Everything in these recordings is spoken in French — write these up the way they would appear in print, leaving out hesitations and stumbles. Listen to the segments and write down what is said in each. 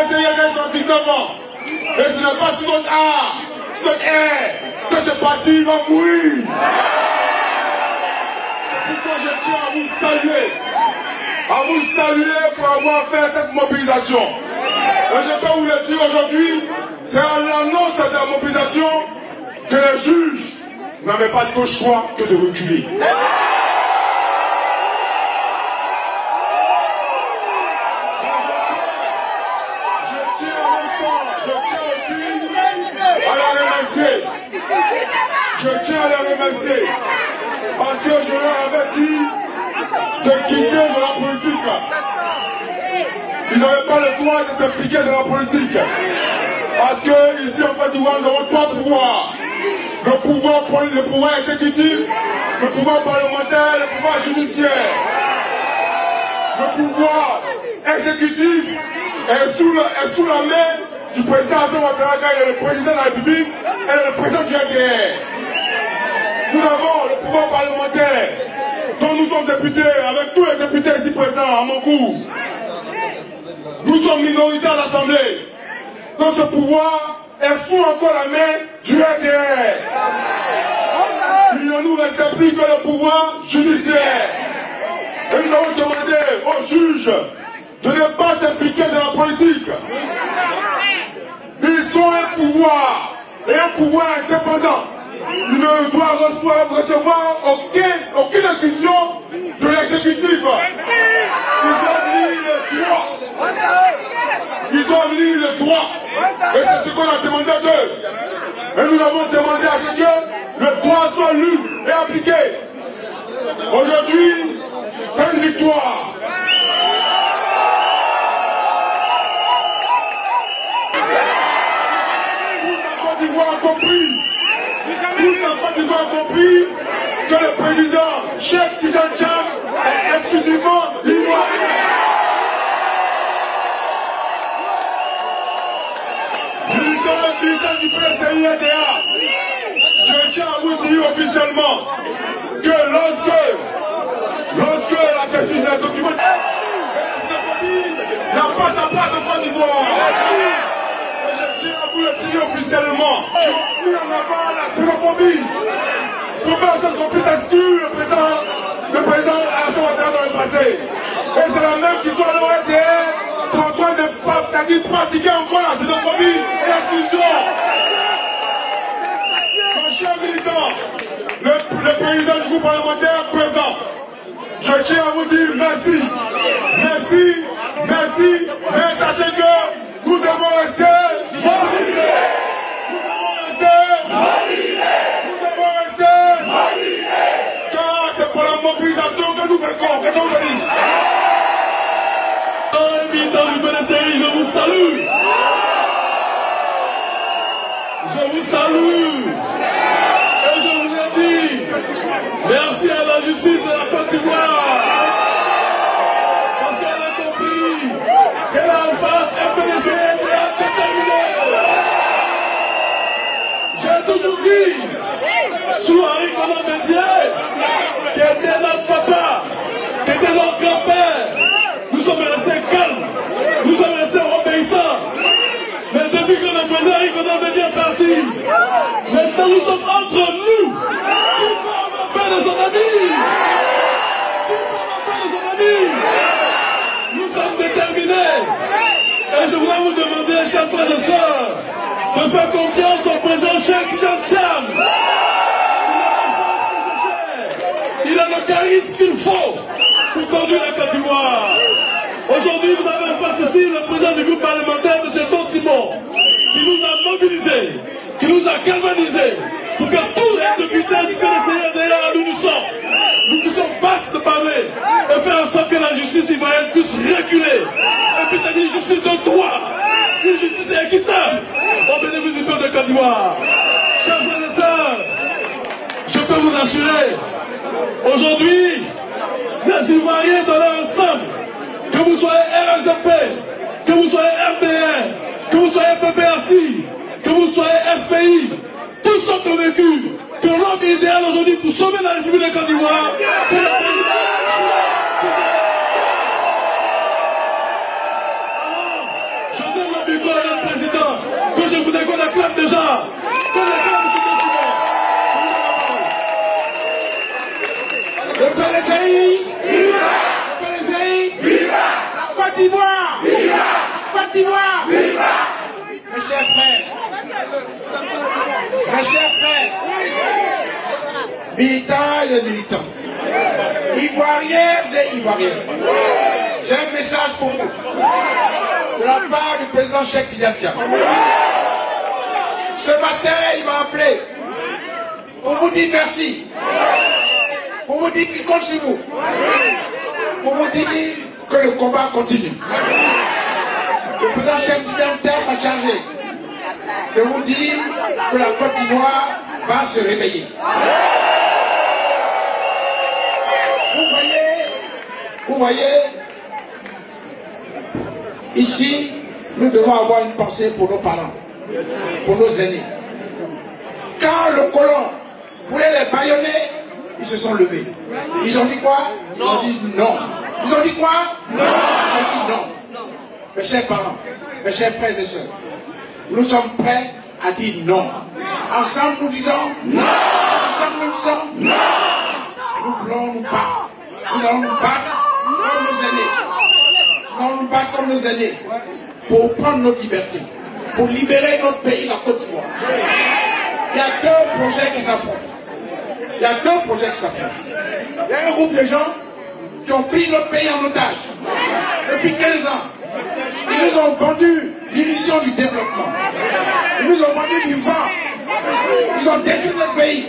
passé il y a 19 ans. Et ce n'est pas sur notre art, sur notre air, que ce parti va mourir. C'est pourquoi je tiens à vous saluer pour avoir fait cette mobilisation. Et je peux vous le dire aujourd'hui, c'est à l'annonce de la mobilisation que les juges n'avaient pas d'autre choix que de reculer. Je tiens à les remercier parce que je leur avais dit de quitter de la politique. Ils n'avaient pas le droit de s'impliquer dans la politique. Parce que ici en Côte d'Ivoire, nous avons trois pouvoirs. Le pouvoir exécutif, le pouvoir parlementaire, le pouvoir judiciaire. Le pouvoir exécutif est sous la main du président Alassane Ouattara, il est le président de la République et le président du RDR. Nous avons le pouvoir parlementaire dont nous sommes députés, avec tous les députés ici présents à Mankou. Nous sommes minoritaires à l'Assemblée. Donc ce pouvoir est sous encore la main du RDR. Il ne nous reste plus que le pouvoir judiciaire. Et nous avons demandé aux juges de ne pas s'impliquer dans la politique. Ils sont un pouvoir, et un pouvoir indépendant. Ils ne doivent recevoir aucune décision de l'exécutif. Ils doivent lire le droit. Et c'est ce qu'on a demandé d'eux. Et nous avons demandé à ce que le droit soit lu et appliqué. Aujourd'hui, c'est une victoire. Nous avons compris que le président Cheikh Tidiane Cham est exclusivement ivoirien. Militant du PCI-RDA, je tiens à vous dire officiellement que lorsque la question de la documentation n'a pas sa place en Côte d'Ivoire, je tiens à vous le dire officiellement, mis en avant la xénophobie pour faire en sorte qu'on puisse exclure le président Alassane Ouattara dans le passé. Et c'est la même qui sont à l'ORDR pour en train de pratiquer encore la xénophobie et l'exclusion. Mon cher militant, le président du groupe parlementaire présent, je tiens à vous dire merci, merci, merci, mais sachez que nous devons rester mobilisés. C'est pour la mobilisation que nous faisons, que je vous dise. Militant du PDCI, je vous salue. Je vous salue. Et je vous l'ai dit, merci à la justice de la Côte d'Ivoire. Parce qu'elle a compris qu'elle a en face un PDCI qui a déterminé. J'ai toujours dit, sous Henri Konan Bédié, qui était notre papa, qui était notre grand-père, nous sommes restés calmes, nous sommes restés obéissants. Mais depuis que le président Henri Konan Bédié est parti, maintenant nous sommes entre nous. Qui peut avoir peur de son ami? Qui peut avoir peur de son ami? Nous sommes déterminés. Et je voudrais vous demander, chers frères et sœurs, de faire confiance au président Cheikh Tidiane Cham. Il a le charisme qu'il faut pour conduire la Côte d'Ivoire. Aujourd'hui, vous avez en face ici le président du groupe parlementaire, M. Don Simon, qui nous a mobilisés, qui nous a galvanisés, pour que tous les députés du PDCI-RDA, nous puissions battre de pavé et faire en sorte que la justice ivoirienne puisse reculer et puisse être une justice de droit, une justice équitable au bénéfice du peuple de Côte d'Ivoire. Chers frères et sœurs, je peux vous assurer, aujourd'hui, les Ivoiriens dans leur ensemble, que vous soyez RSDP, que vous soyez RDR, que vous soyez PPRC, que vous soyez FPI, tous sont convaincus que l'homme idéal aujourd'hui pour sauver la République de Côte d'Ivoire, c'est le président. Je donne tape déjà. Le PLCI, viva! Le PLCI, viva! La Côte d'Ivoire, viva! La Côte d'Ivoire, viva! Mes chers frères, militants et militants, ivoiriens et ivoiriennes, j'ai un message pour vous, de la part du président Cheikh Tidiane Thiam. Ce matin, il m'a appelé pour vous dire merci. Pour vous dire qu'il compte sur vous. Pour vous dire que le combat continue. Le président Cheikh Tidiane Thiam m'a chargé de vous dire que la Côte d'Ivoire va se réveiller. Vous voyez, ici, nous devons avoir une pensée pour nos parents, pour nos aînés. Quand le colon voulait les bâillonner, ils se sont levés. Ils ont dit quoi? Ils ont dit non. Ils ont dit quoi? Non. Ils ont dit non. Mes chers parents, mes chers frères et sœurs, nous sommes prêts à dire non. Ensemble nous disons non. Ensemble nous disons non. Nous voulons nous battre. Nous allons nous battre comme nos aînés. Nous allons nous battre comme nos aînés pour prendre notre liberté, pour libérer notre pays, la Côte d'Ivoire. Il y a deux projets qui s'affrontent. Il y a deux projets qui s'affrontent. Il y a un groupe de gens qui ont pris notre pays en otage depuis 15 ans. Ils nous ont vendu l'illusion du développement. Ils nous ont vendu du vent. Ils ont détruit notre pays.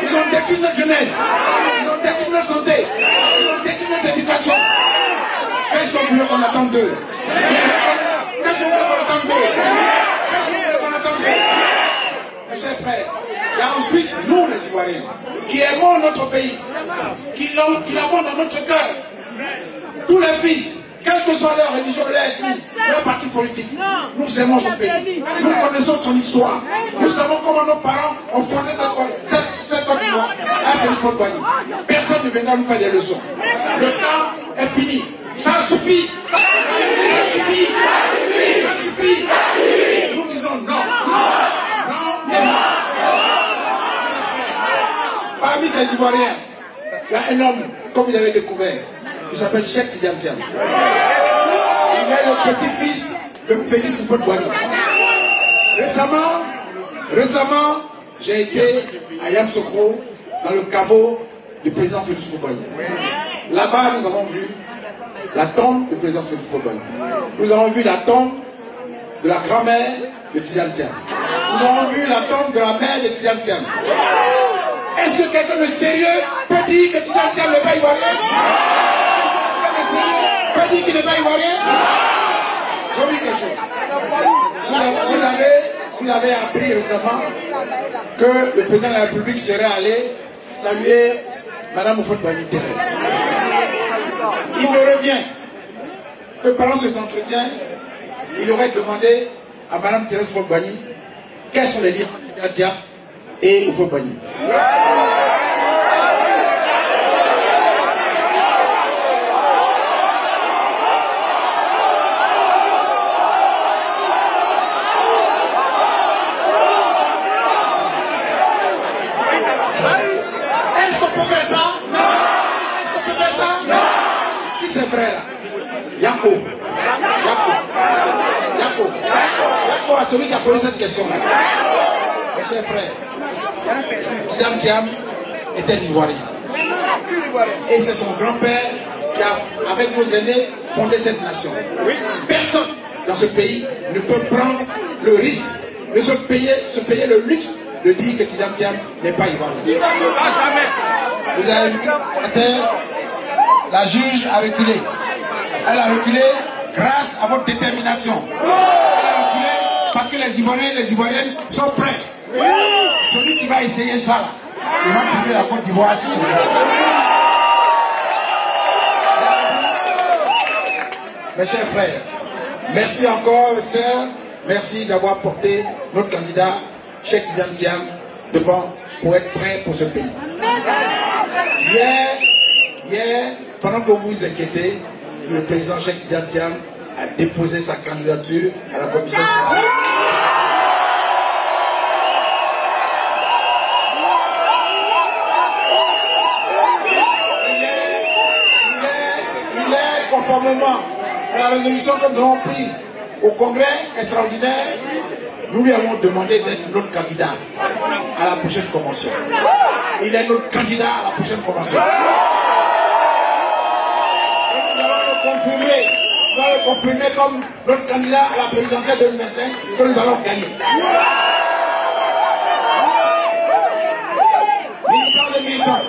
Ils ont détruit notre jeunesse. Ils ont détruit notre santé. Ils ont détruit notre éducation. Qu'est-ce qu'on veut qu'on attende d'eux? Qu'est-ce qu'on veut qu'on attende d'eux? Qu'est-ce qu'on veut qu'on attende d'eux? Mes chers frères, il y a ensuite nous les Ivoiriens qui aimons notre pays, qui l'avons dans notre cœur. Tous les fils, quelle que soit leur religion, leur ethnie, leur parti politique, nous aimons ce pays. Nous connaissons son histoire. Nous savons comment nos parents ont fondé cette Côte d'Ivoire avec le Faute-Boigny. Personne ne viendra nous faire des leçons. Le temps est fini. Ça suffit. Ça suffit. Ça suffit. Ça suffit. Nous disons non. Non et non. Parmi ces Ivoiriens, il y a un homme, comme vous avez découvert, il s'appelle Cheikh Tidiane Thiam. Il est le petit-fils de Félix Houphouët-Boigny. Récemment, j'ai été à Yamoussoukro, dans le caveau du président Félix Houphouët-Boigny. Là-bas, nous avons vu la tombe du président Félix Houphouët-Boigny. Nous avons vu la tombe de la grand-mère de Tidiane Thiam. Nous avons vu la tombe de la mère de Tidiane Thiam. Est-ce que quelqu'un de sérieux peut dire que Tidiane Thiam n'est pas ivoirien? Quelqu'un de sérieux peut dire qu'il n'est pas ivoirien? Je vous dis quelque chose. Vous avez appris récemment que le président de la République serait allé saluer Mme Houphouët-Boigny. Il me revient que pendant cet entretien, il aurait demandé à Mme Thérèse Houphouët-Boigny quels sont les liens entre Tidiane Thiam et Houphouët-Boigny. Est-ce qu'on peut faire ça? Non. Est-ce qu'on peut faire ça? Non. Si c'est vrai là, Yako à celui qui a posé cette question là. Mes chers frères, Tidiane Thiam était l'Ivoirien. Et c'est son grand-père qui a, avec nos aînés, fondé cette nation. Personne dans ce pays ne peut prendre le risque de se payer le luxe de dire que Tidiane Thiam n'est pas ivoirien. Vous avez vu, la juge a reculé. Elle a reculé grâce à votre détermination. Elle a reculé parce que les Ivoiriens et les Ivoiriennes sont prêts. Celui qui va essayer ça, il va trouver la Côte d'Ivoire. Mes chers frères, merci encore, sœurs. Merci d'avoir porté notre candidat, Cheikh Tidiane Thiam, devant pour être prêt pour ce pays. Hier, pendant que vous vous inquiétez, le président Cheikh Tidiane Thiam a déposé sa candidature à la commission. conformément à la résolution que nous avons prise au congrès extraordinaire, nous lui avons demandé d'être notre candidat à la prochaine convention. Il est notre candidat à la prochaine convention. Et nous allons le confirmer. Nous allons le confirmer comme notre candidat à la présidentielle 2025 que nous allons gagner. Militants et militants,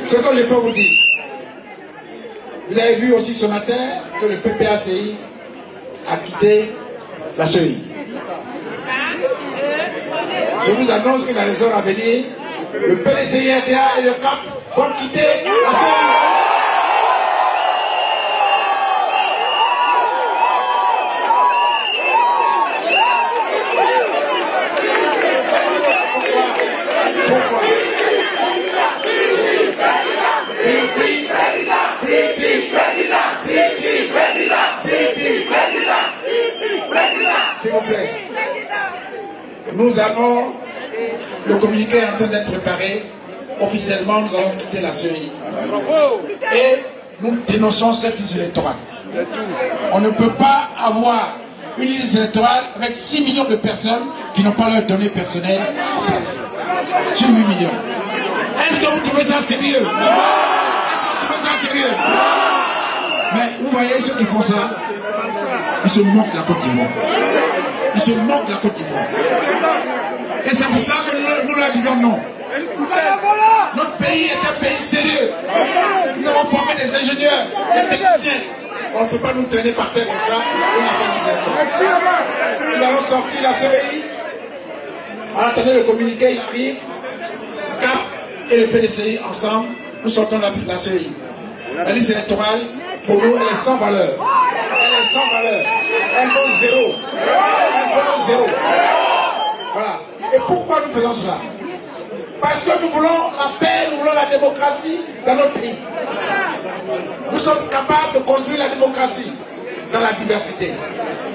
ce que je peux vous dire, vous avez vu aussi ce matin que le PPACI a quitté la CEI. Je vous annonce que dans les heures à venir, le PDCI, RDA et le CAP vont quitter la CEI. Pourquoi? S'il vous plaît. Nous avons, le communiqué est en train d'être préparé. Officiellement, nous allons quitter la CEI. Et nous dénonçons cette liste électorale. On ne peut pas avoir une liste électorale avec 6 millions de personnes qui n'ont pas leurs données personnelles sur 8 millions. Est-ce que vous trouvez ça sérieux? Est-ce que vous trouvez ça sérieux? Mais vous voyez ceux qui font ça, ils se moquent de la Côte d'Ivoire. Ils se moquent de la Côte d'Ivoire. Et c'est pour ça que nous leur disons non. Notre pays est un pays sérieux. Nous avons formé des ingénieurs, des techniciens. On ne peut pas nous traîner par terre comme ça. Nous allons sortir la CEI. En attendant le communiqué, il arrive. CAP et le PDCI ensemble, nous sortons la CEI. La liste électorale, pour nous, elle est sans valeur. Elle est sans valeur. Elle vaut zéro. Elle vaut zéro. Voilà. Et pourquoi nous faisons cela? Parce que nous voulons la paix, nous voulons la démocratie dans notre pays. Nous sommes capables de construire la démocratie dans la diversité.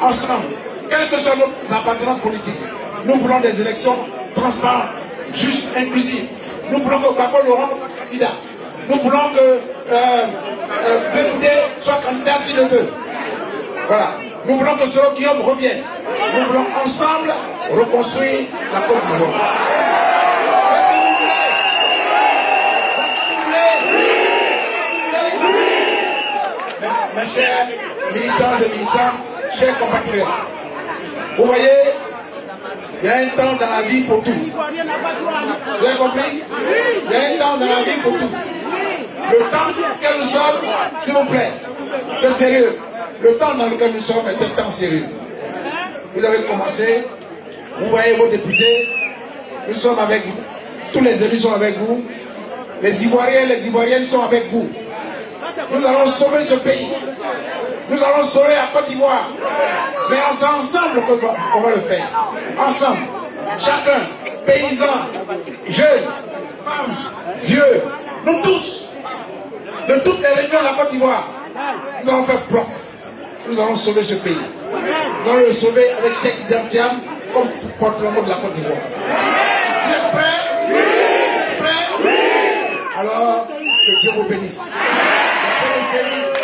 Ensemble, quelle que soit notre appartenance politique, nous voulons des élections transparentes, justes, inclusives. Nous voulons que Bako Laurent soit candidat. Nous voulons que Békoudé soit candidat s'il le veut. Voilà. Nous voulons que Soro Guillaume revienne. Nous voulons ensemble reconstruire la Côte d'Ivoire. C'est ce que vous voulez. C'est ce que vous voulez. Mes chers militants et militantes, chers compatriotes, vous voyez, il y a un temps dans la vie pour tout. Vous avez compris? Il y a un temps dans la vie pour tout. Le temps dans lequel nous sommes, s'il vous plaît, c'est sérieux. Le temps dans lequel nous sommes est un temps sérieux. Vous avez commencé, vous voyez vos députés, nous sommes avec vous. Tous les élus sont avec vous. Les Ivoiriens et les Ivoiriennes sont avec vous. Nous allons sauver ce pays. Nous allons sauver la Côte d'Ivoire. Mais c'est ensemble qu'on va le faire. Ensemble. Chacun, paysans, jeunes, femmes, vieux, nous tous, de toutes les régions de la Côte d'Ivoire, nous allons faire bloc. Nous allons sauver ce pays. Nous allons le sauver avec Cheikh Idam comme porte-flambeau de la Côte d'Ivoire. Vous êtes prêts? Oui. Vous êtes prêts? Oui. Alors, que Dieu vous bénisse.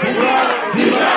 Vivra, vivra.